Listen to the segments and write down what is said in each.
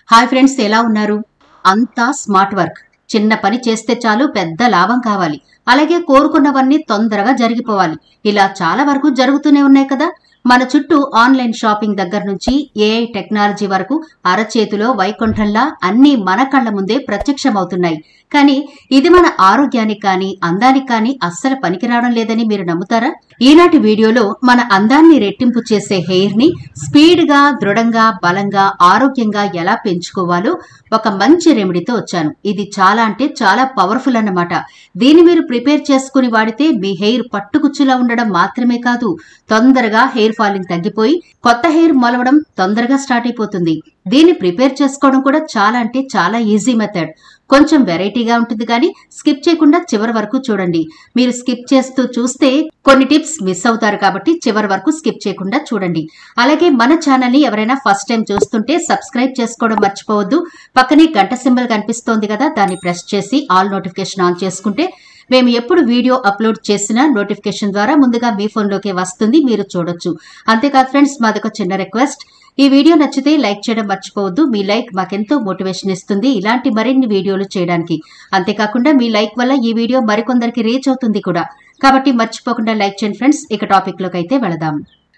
Hi friends, ఎలా ఉన్నారు? అంతా స్మార్ట్ వర్క్. చిన్న పని చేస్తే చాలు పెద్ద లాభం కావాలి. అలాగే కోరుకున్నవన్నీ తొందరగా జరిగిపోవాలి. ఇలా చాలా వరకు జరుగుతూనే ఉన్నాయి కదా. మన చుట్టూ ఆన్లైన్ షాపింగ్ దగ్గర నుంచి ఏఐ టెక్నాలజీ వరకు అరచేతిలో వైకుంఠంలా అన్నీ మన కళ్ల ముందే ప్రత్యక్షమవుతున్నాయి. కానీ ఇది మన ఆరోగ్యానికి కానీ అందానికి కానీ అస్సలు పనికిరావడం లేదని మీరు నమ్ముతారా? ఈనాటి వీడియోలో మన అందాన్ని రెట్టింపు చేసే హెయిర్ ని స్పీడ్ గా, దృఢంగా, బలంగా, ఆరోగ్యంగా ఎలా పెంచుకోవాలో ఒక మంచి రెమెడీతో వచ్చాను. ఇది చాలా అంటే చాలా పవర్ఫుల్ అన్నమాట. దీన్ని మీరు ప్రిపేర్ చేసుకుని వాడితే మీ హెయిర్ పట్టుకుచ్చులా ఉండడం మాత్రమే కాదు, తొందరగా హెయిర్ ఫాలింగ్ తగ్గిపోయి కొత్త హెయిర్ మొలవడం తొందరగా స్టార్ట్ అయిపోతుంది. దీన్ని ప్రిపేర్ చేసుకోవడం కూడా చాలా అంటే చాలా ఈజీ మెథడ్. కొంచెం వెరైటీగా ఉంటుంది కానీ స్కిప్ చేయకుండా చివరి వరకు చూడండి. మీరు స్కిప్ చేస్తూ చూస్తే కొన్ని టిప్స్ మిస్ అవుతారు కాబట్టి చివరి వరకు స్కిప్ చేయకుండా చూడండి. అలాగే మన ఛానల్ ని ఎవరైనా ఫస్ట్ టైం చూస్తుంటే సబ్స్క్రైబ్ చేసుకోవడం మర్చిపోవద్దు. పక్కనే గంట సింబల్ కనిపిస్తోంది కదా, దాన్ని ప్రెస్ చేసి ఆల్ నోటిఫికేషన్ ఆన్ చేసుకుంటే మేము ఎప్పుడు వీడియో అప్లోడ్ చేసినా నోటిఫికేషన్ ద్వారా ముందుగా మీ ఫోన్లోకి వస్తుంది, మీరు చూడొచ్చు. అంతేకాదు ఫ్రెండ్స్, మాదొక చిన్న రిక్వెస్ట్. ఈ వీడియో నచ్చితే లైక్ చేయడం మర్చిపోవద్దు. మీ లైక్ మాకెంతో మోటివేషన్ ఇస్తుంది ఇలాంటి మరిన్ని వీడియోలు చేయడానికి. అంతేకాకుండా మీ లైక్ వల్ల ఈ వీడియో మరికొందరికి రీచ్ అవుతుంది కూడా. కాబట్టి మర్చిపోకుండా లైక్ చేయండి ఫ్రెండ్స్. ఇక టాపిక్ లోకి అయితే వెళదాం.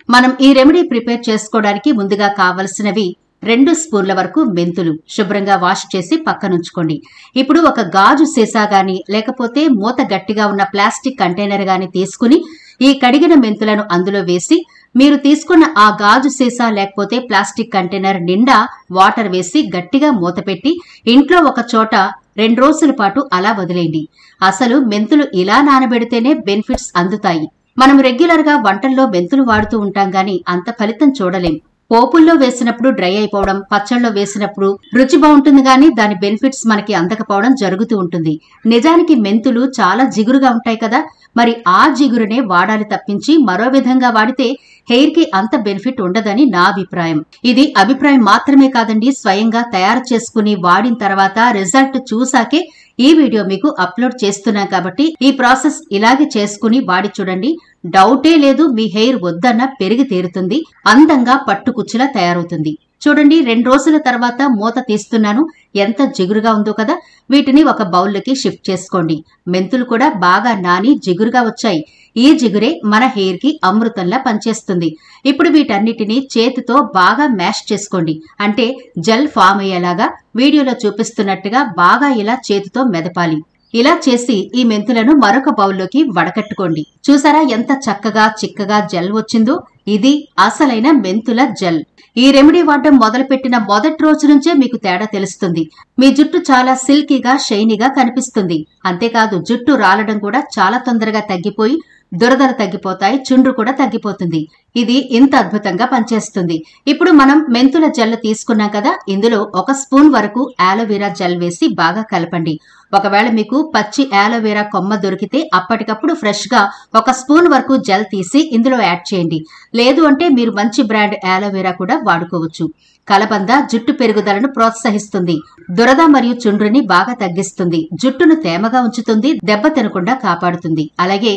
మనం ఈ రెమెడీ ప్రిపేర్ చేసుకోవడానికి ముందుగా కావలసినవి 2 స్పూన్ల వరకు మెంతులు శుభ్రంగా వాష్ చేసి పక్కనుంచుకోండి. ఇప్పుడు ఒక గాజు సీసా గాని లేకపోతే మూత గట్టిగా ఉన్న ప్లాస్టిక్ కంటైనర్ గాని తీసుకుని ఈ కడిగిన మెంతులను అందులో వేసి మీరు తీసుకున్న ఆ గాజు సీసా లేకపోతే ప్లాస్టిక్ కంటైనర్ నిండా వాటర్ వేసి గట్టిగా మూత పెట్టి ఇంట్లో ఒక చోట 2 రోజుల పాటు అలా వదిలేయండి. అసలు మెంతులు ఇలా నానబెడితేనే బెనిఫిట్స్ అందుతాయి. మనం రెగ్యులర్ గా వంటల్లో మెంతులు వాడుతూ ఉంటాం గానీ అంత ఫలితం చూడలేం. పోపుల్లో వేసినప్పుడు డ్రై అయిపోవడం, పచ్చళ్ళలో వేసినప్పుడు రుచి బాగుంటుంది గానీ దాని బెనిఫిట్స్ మనకి అందకపోవడం జరుగుతూ ఉంటుంది. నిజానికి మెంతులు చాలా జిగురుగా ఉంటాయి కదా, మరి ఆ జిగురునే వాడాలి తప్పించి మరో విధంగా వాడితే హెయిర్ కి అంత బెనిఫిట్ ఉండదని నా అభిప్రాయం. ఇది అభిప్రాయం మాత్రమే కాదండి, స్వయంగా తయారు చేసుకుని వాడిన తర్వాత రిజల్ట్ చూసాకే ఈ వీడియో మీకు అప్లోడ్ చేస్తున్నాం కాబట్టి ఈ ప్రాసెస్ ఇలాగే చేసుకుని వాడి చూడండి. డౌటే లేదు, మీ హెయిర్ వద్దన్న పెరిగి తీరుతుంది, అందంగా పట్టుకుచ్చులా తయారవుతుంది. చూడండి, 2 రోజుల తర్వాత మూత తీస్తున్నాను. ఎంత జిగురుగా ఉందో కదా. వీటిని ఒక బౌల్లోకి షిఫ్ట్ చేసుకోండి. మెంతులు కూడా బాగా నాని జిగురుగా వచ్చాయి. ఈ జిగురే మన హెయిర్ కి అమృతంలా పనిచేస్తుంది. ఇప్పుడు వీటన్నిటిని చేతితో బాగా మ్యాష్ చేసుకోండి. అంటే జెల్ ఫామ్ అయ్యేలాగా వీడియోలో చూపిస్తున్నట్టుగా బాగా ఇలా చేతితో మెదపాలి. ఇలా చేసి ఈ మెంతులను మరొక బౌల్లోకి వడకట్టుకోండి. చూసారా ఎంత చక్కగా చిక్కగా జెల్ వచ్చిందో? ఇది అసలైన మెంతుల జెల్. ఈ రెమెడీ వాడడం మొదలుపెట్టిన మొదటి రోజు నుంచే మీకు తేడా తెలుస్తుంది. మీ జుట్టు చాలా సిల్కీగా, షైనీగా కనిపిస్తుంది. అంతేకాదు జుట్టు రాలడం కూడా చాలా తొందరగా తగ్గిపోయి దురదలు తగ్గిపోతాయి, చుండ్రు కూడా తగ్గిపోతుంది. ఇది ఇంత అద్భుతంగా పనిచేస్తుంది. ఇప్పుడు మనం మెంతుల జెల్ తీసుకున్నాం కదా, ఇందులో 1 స్పూన్ వరకు ఆలోవెరా జెల్ వేసి బాగా కలపండి. ఒకవేళ మీకు పచ్చి ఆలోవెరా కొమ్మ దొరికితే అప్పటికప్పుడు ఫ్రెష్ గా 1 స్పూన్ వరకు జెల్ తీసి ఇందులో యాడ్ చేయండి. లేదు అంటే మీరు మంచి బ్రాండ్ ఆలోవెరా కూడా వాడుకోవచ్చు. కలబంద జుట్టు పెరుగుదలను ప్రోత్సహిస్తుంది, దురద మరియు చుండ్రుని బాగా తగ్గిస్తుంది, జుట్టును తేమగా ఉంచుతుంది, దెబ్బ తినకుండా కాపాడుతుంది. అలాగే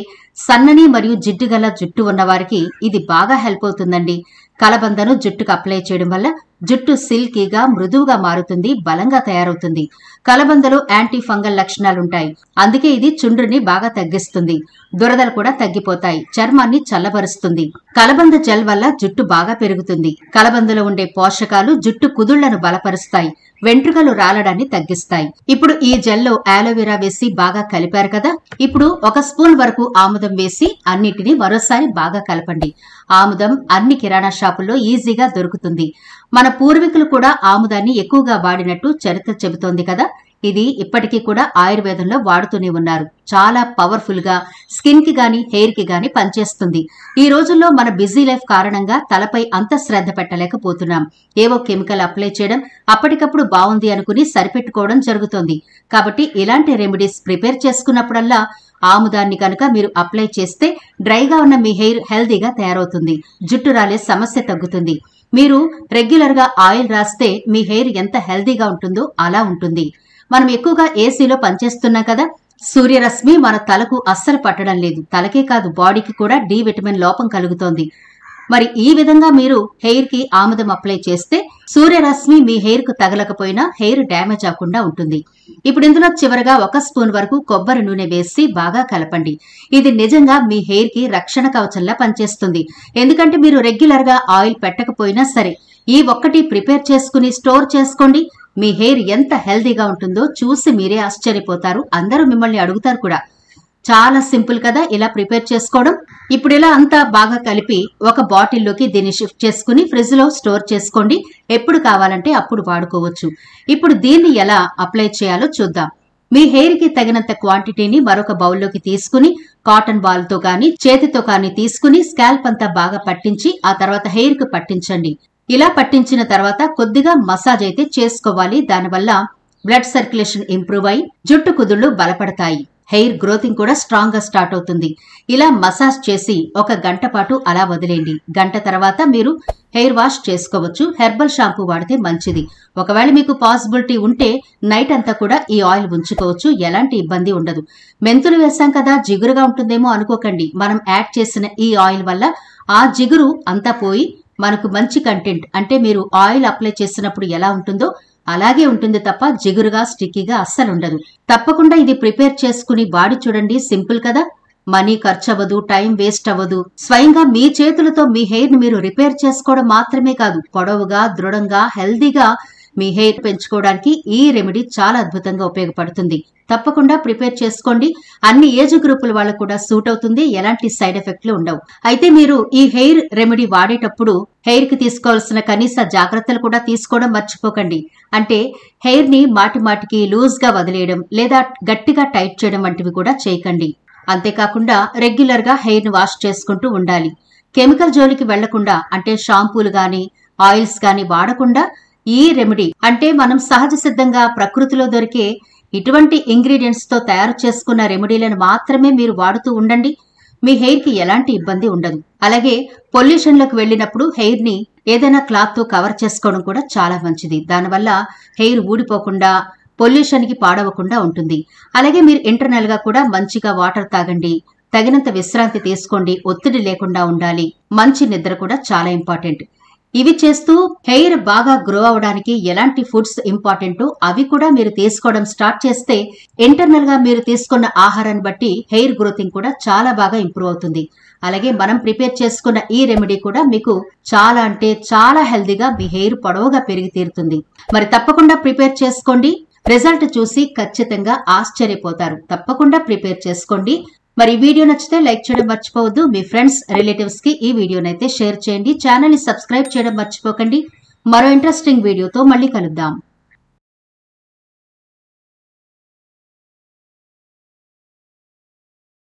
సన్నని మరియు జిడ్డుగల జుట్టు ఉన్నవారికి ఇది బాగా హెల్ప్ అవుతుందండి. కలబందను జుట్టుకు అప్లై చేయడం వల్ల జుట్టు సిల్కీగా, మృదువుగా మారుతుంది, బలంగా తయారవుతుంది. కలబందలో యాంటీ ఫంగల్ లక్షణాలుంటాయి, అందుకే ఇది చుండ్రుని బాగా తగ్గిస్తుంది, దురదలు కూడా తగ్గిపోతాయి, చర్మాన్ని చల్లబరుస్తుంది. కలబంద జెల్ వల్ల జుట్టు బాగా పెరుగుతుంది. కలబందలో ఉండే పోషకాలు జుట్టు కుదుళ్లను బలపరుస్తాయి, వెంట్రుకలు రాలడాన్ని తగ్గిస్తాయి. ఇప్పుడు ఈ జెల్లో ఆలోవెరా వేసి బాగా కలిపారు కదా. ఇప్పుడు 1 స్పూన్ వరకు ఆముదం వేసి అన్నిటినీ మరోసారి బాగా కలపండి. ఆముదం అన్ని కిరాణా షాపుల్లో ఈజీగా దొరుకుతుంది. మన పూర్వీకులు కూడా ఆముదాన్ని ఎక్కువగా వాడినట్టు చరిత్ర చెబుతోంది కదా. ఇది ఇప్పటికీ కూడా ఆయుర్వేదంలో వాడుతూనే ఉన్నారు. చాలా పవర్ఫుల్ గా స్కిన్ కి గాని హెయిర్ కి గాని పనిచేస్తుంది. ఈ రోజుల్లో మన బిజీ లైఫ్ కారణంగా తలపై అంత శ్రద్ధ పెట్టలేకపోతున్నాం. ఏవో కెమికల్ అప్లై చేయడం, అప్పటికప్పుడు బాగుంది అనుకుని సరిపెట్టుకోవడం జరుగుతోంది. కాబట్టి ఇలాంటి రెమెడీస్ ప్రిపేర్ చేసుకున్నప్పుడల్లా ఆముదాన్ని కనుక మీరు అప్లై చేస్తే డ్రైగా ఉన్న మీ హెయిర్ హెల్దీగా తయారవుతుంది, జుట్టు రాలే సమస్య తగ్గుతుంది. మీరు రెగ్యులర్ గా ఆయిల్ రాస్తే మీ హెయిర్ ఎంత హెల్దీగా ఉంటుందో అలా ఉంటుంది. మనం ఎక్కువగా ఏసీలో పనిచేస్తున్నాం కదా, సూర్యరశ్మి మన తలకు అస్సలు పట్టడం లేదు. తలకే కాదు బాడీకి కూడా డి విటమిన్ లోపం కలుగుతోంది. మరి ఈ విధంగా మీరు హెయిర్ కి ఆముదం అప్లై చేస్తే సూర్యరశ్మి మీ హెయిర్ కు తగలకపోయినా హెయిర్ డ్యామేజ్ అవ్వకుండా ఉంటుంది. ఇప్పుడు ఇందులో చివరగా 1 స్పూన్ వరకు కొబ్బరి నూనె వేసి బాగా కలపండి. ఇది నిజంగా మీ హెయిర్ కి రక్షణ కవచంలా పనిచేస్తుంది. ఎందుకంటే మీరు రెగ్యులర్ గా ఆయిల్ పెట్టకపోయినా సరే ఈ ఒక్కటి ప్రిపేర్ చేసుకుని స్టోర్ చేసుకోండి. మీ హెయిర్ ఎంత హెల్దీగా ఉంటుందో చూసి మీరే ఆశ్చర్యపోతారు. అందరూ మిమ్మల్ని అడుగుతారు కూడా. చాలా సింపుల్ కదా ఇలా ప్రిపేర్ చేసుకోవడం. ఇప్పుడు ఇలా అంతా బాగా కలిపి ఒక బాటిల్లోకి దీన్ని షిఫ్ట్ చేసుకుని ఫ్రిడ్జ్ లో స్టోర్ చేసుకోండి. ఎప్పుడు కావాలంటే అప్పుడు వాడుకోవచ్చు. ఇప్పుడు దీన్ని ఎలా అప్లై చేయాలో చూద్దాం. మీ హెయిర్ కి తగినంత క్వాంటిటీని మరొక బౌల్లోకి తీసుకుని కాటన్ బాల్ తో కానీ చేతితో కానీ తీసుకుని స్కాల్ప్ అంతా బాగా పట్టించి ఆ తర్వాత హెయిర్ కు పట్టించండి. ఇలా పట్టించిన తర్వాత కొద్దిగా మసాజ్ అయితే చేసుకోవాలి. దానివల్ల బ్లడ్ సర్క్యులేషన్ ఇంప్రూవ్ అయి జుట్టు కుదుళ్లు బలపడతాయి. హెయిర్ గ్రోతింగ్ కూడా స్ట్రాంగ్ గా స్టార్ట్ అవుతుంది. ఇలా మసాజ్ చేసి 1 గంట పాటు అలా వదిలేండి. గంట తర్వాత మీరు హెయిర్ వాష్ చేసుకోవచ్చు. హెర్బల్ షాంపూ వాడితే మంచిది. ఒకవేళ మీకు పాసిబిలిటీ ఉంటే నైట్ అంతా కూడా ఈ ఆయిల్ ఉంచుకోవచ్చు. ఎలాంటి ఇబ్బంది ఉండదు. మెంతులు వేసాం కదా జిగురుగా ఉంటుందేమో అనుకోకండి. మనం యాడ్ చేసిన ఈ ఆయిల్ వల్ల ఆ జిగురు అంతా పోయి మనకు మంచి కంటెంట్ అంటే మీరు ఆయిల్ అప్లై చేసినప్పుడు ఎలా ఉంటుందో అలాగే ఉంటుంది తప్ప జిగురుగా స్టిక్కీగా అస్సలు ఉండదు. తప్పకుండా ఇది ప్రిపేర్ చేసుకుని వాడి చూడండి. సింపుల్ కదా. మనీ ఖర్చు అవ్వదు, టైం వేస్ట్ అవ్వదు. స్వయంగా మీ చేతులతో మీ హెయిర్ ని మీరు రిపేర్ చేసుకోవడం మాత్రమే కాదు, పొడవుగా దృఢంగా హెల్దీగా మీ హెయిర్ పెంచుకోవడానికి ఈ రెమెడీ చాలా అద్భుతంగా ఉపయోగపడుతుంది. తప్పకుండా ప్రిపేర్ చేసుకోండి. అన్ని ఏజ్ గ్రూపుల వాళ్ళకు కూడా సూట్ అవుతుంది. ఎలాంటి సైడ్ ఎఫెక్ట్లు ఉండవు. అయితే మీరు ఈ హెయిర్ రెమెడీ వాడేటప్పుడు హెయిర్ కి తీసుకోవాల్సిన కనీస జాగ్రత్తలు కూడా తీసుకోవడం మర్చిపోకండి. అంటే హెయిర్ ని మాటిమాటికి లూజ్ గా వదిలేయడం లేదా గట్టిగా టైట్ చేయడం వంటివి కూడా చేయకండి. అంతేకాకుండా రెగ్యులర్ గా హెయిర్ ని వాష్ చేసుకుంటూ ఉండాలి. కెమికల్ జోలికి వెళ్లకుండా అంటే షాంపూలు గాని ఆయిల్స్ గాని వాడకుండా ఈ రెమెడీ అంటే మనం సహజ సిద్ధంగా ప్రకృతిలో దొరికే ఇటువంటి ఇంగ్రీడియంట్స్ తో తయారు చేసుకున్న రెమెడీలను మాత్రమే మీరు వాడుతూ ఉండండి. మీ హెయిర్ కి ఎలాంటి ఇబ్బంది ఉండదు. అలాగే పొల్యూషన్ లోకి వెళ్లినప్పుడు హెయిర్ ని ఏదైనా క్లాత్ తో కవర్ చేసుకోవడం కూడా చాలా మంచిది. దానివల్ల హెయిర్ ఊడిపోకుండా పొల్యూషన్ కి పాడవకుండా ఉంటుంది. అలాగే మీరు ఇంటర్నల్ గా కూడా మంచిగా వాటర్ తాగండి. తగినంత విశ్రాంతి తీసుకోండి. ఒత్తిడి లేకుండా ఉండాలి. మంచి నిద్ర కూడా చాలా ఇంపార్టెంట్. ఇవి చేస్తూ హెయిర్ బాగా గ్రో అవడానికి ఎలాంటి ఫుడ్స్ ఇంపార్టెంటో అవి కూడా మీరు తీసుకోవడం స్టార్ట్ చేస్తే ఇంటర్నల్ గా మీరు తీసుకున్న ఆహారాన్ని బట్టి హెయిర్ గ్రోతింగ్ కూడా చాలా బాగా ఇంప్రూవ్ అవుతుంది. అలాగే మనం ప్రిపేర్ చేసుకున్న ఈ రెమెడీ కూడా మీకు చాలా అంటే చాలా హెల్దీగా మీ హెయిర్ పొడవుగా పెరిగి తీరుతుంది. మరి తప్పకుండా ప్రిపేర్ చేసుకోండి. రిజల్ట్ చూసి ఖచ్చితంగా ఆశ్చర్యపోతారు. తప్పకుండా ప్రిపేర్ చేసుకోండి. మరి వీడియో నచ్చితే లైక్ చేయడం మర్చిపోవద్దు. మీ ఫ్రెండ్స్ రిలేటివ్స్ కి ఈ వీడియోనైతే షేర్ చేయండి. ఛానల్ ని సబ్స్క్రైబ్ చేయడం మర్చిపోకండి. మరో ఇంట్రెస్టింగ్ వీడియోతో మళ్ళీ కలుద్దాం.